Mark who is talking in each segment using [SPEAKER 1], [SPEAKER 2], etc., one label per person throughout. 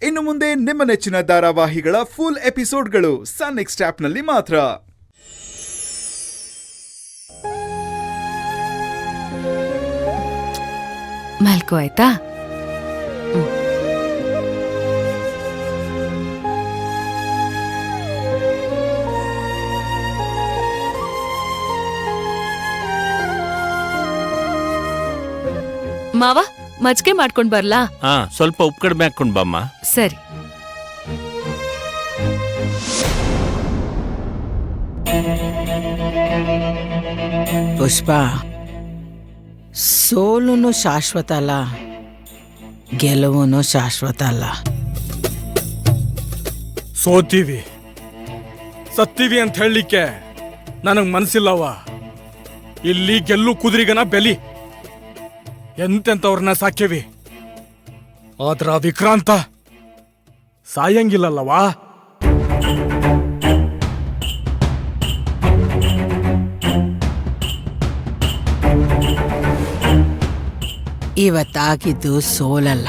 [SPEAKER 1] ಇನ್ನು ಮುಂದೆ ನಿಮ್ಮ ನೆಚ್ಚಿನ ಧಾರಾವಾಹಿಗಳ ಫುಲ್ ಎಪಿಸೋಡ್ಗಳು ಸನ್ ನೆಕ್ಸ್ಟ್ ಆಪ್ನಲ್ಲಿ ಮಾತ್ರ.
[SPEAKER 2] ಮಲ್ಕೋ ಆಯ್ತಾ? ಮಾವ, ಮಜ್ಜಿಗೆ ಮಾಡ್ಕೊಂಡ್ ಬರ್ಲಾ?
[SPEAKER 3] ಸ್ವಲ್ಪ ಉಪ್ಪು ಕಡಿಮೆ ಹಾಕೊಂಡ್ ಬಮ್ಮ.
[SPEAKER 2] ಸರಿ.
[SPEAKER 4] ಪುಷ್ಪ, ಸೋಲುನು ಶಾಶ್ವತ ಅಲ್ಲ, ಗೆಲುವು ಶಾಶ್ವತ ಅಲ್ಲ.
[SPEAKER 5] ಸೋತೀವಿ ಸತ್ತೀವಿ ಅಂತ ಹೇಳಲಿಕ್ಕೆ ನನಗ್ ಮನಸ್ಸಿಲ್ಲವ. ಇಲ್ಲಿ ಗೆಲ್ಲು ಕುದುರಿಗನ ಬೆಲಿ. ಎಂತೆಂತವ್ರನ್ನ ಸಾಕ್ಯವಿ, ಆದ್ರ ವಿಕ್ರಾಂತ ಸಾಯಂಗಿಲ್ಲಲ್ಲವಾ.
[SPEAKER 4] ಇವತ್ತಾಗಿದ್ದು ಸೋಲಲ್ಲ,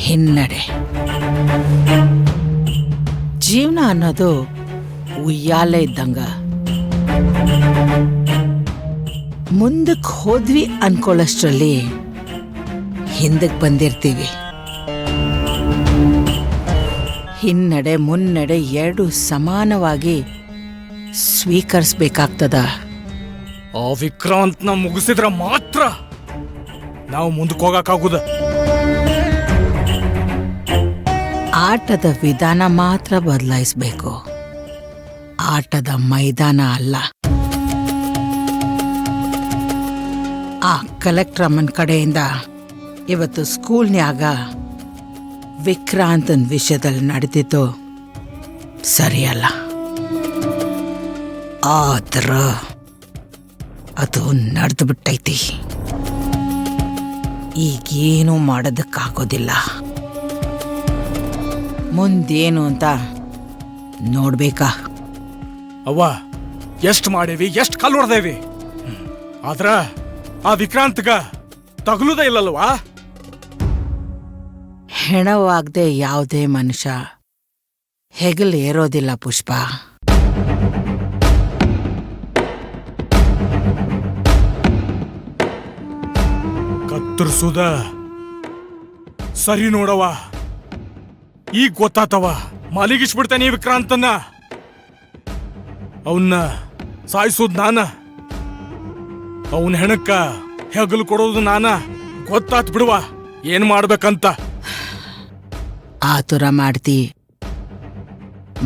[SPEAKER 4] ಹಿನ್ನಡೆ. ಜೀವನ ಅನ್ನೋದು ಉಯ್ಯಾಲೆ ಇದ್ದಂಗ. ಮುಂದಕ್ಕೆ ಹೋದ್ವಿ ಅನ್ಕೊಳ್ಳೋಷ್ಟ್ರಲ್ಲಿ ಹಿಂದಕ್ಕೆ ಬಂದಿರ್ತೀವಿ. ಹಿನ್ನಡೆ ಮುನ್ನಡೆ ಎರಡು ಸಮಾನವಾಗಿ ಸ್ವೀಕರಿಸ್ಬೇಕಾಗ್ತದ.
[SPEAKER 5] ಆ ವಿಕ್ರಾಂತ್ನ ಮುಗಿಸಿದ್ರ ಮಾತ್ರ ನಾವು ಮುಂದಕ್ಕೆ ಹೋಗಕ್ಕಾಗುದ.
[SPEAKER 4] ಆಟದ ವಿಧಾನ ಮಾತ್ರ ಬದಲಾಯಿಸ್ಬೇಕು, ಆಟದ ಮೈದಾನ ಅಲ್ಲ. ಆ ಕಲೆಕ್ಟರ್ ಅಮ್ಮನ ಕಡೆಯಿಂದ ಇವತ್ತು ಸ್ಕೂಲ್ನ್ಯಾಗ ವಿಕ್ರಾಂತನ್ ವಿಷಯದಲ್ಲಿ ನಡೆದಿದ್ದು ಸರಿಯಲ್ಲ. ಆದ್ರ ಅದು ನಡೆದು ಬಿಟ್ಟೈತಿ. ಈಗೇನು ಮಾಡೋದಕ್ಕಾಗೋದಿಲ್ಲ. ಮುಂದೇನು ಅಂತ ನೋಡ್ಬೇಕಾ?
[SPEAKER 5] ಅವ್ವ, ಎಷ್ಟ್ ಮಾಡೇವಿ, ಎಷ್ಟ್ ಕಲ್ಲು ಹೊಡೆದೇವಿ, ಆದ್ರ ಆ ವಿಕ್ರಾಂತ್ಗ ತಗಲುದ ಇಲ್ಲಲ್ವಾ?
[SPEAKER 4] ಹೆಣವಾಗದೆ ಯಾವುದೇ ಮನುಷ್ಯ ಹೆಗಲು ಏರೋದಿಲ್ಲ ಪುಷ್ಪ.
[SPEAKER 5] ಕತ್ತರಿಸುದ ಸರಿ ನೋಡವ. ಈಗ ಗೊತ್ತಾತವ, ಮಲಗಿಸ್ಬಿಡ್ತಾನೆ ವಿಕ್ರಾಂತನ್ನ. ಅವನ್ನ ಸಾಯಿಸೋದ್ ನಾನ, ಅವನ ಹೆಣಕ್ಕ ಹೆಗಲು ಕೊಡೋದು ನಾನ. ಗೊತ್ತಾತ್ ಬಿಡುವ ಏನ್ ಮಾಡ್ಬೇಕಂತ.
[SPEAKER 4] ಆತುರ ಮಾಡ್ತಿ,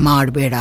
[SPEAKER 4] ಮಾಡಬೇಡ.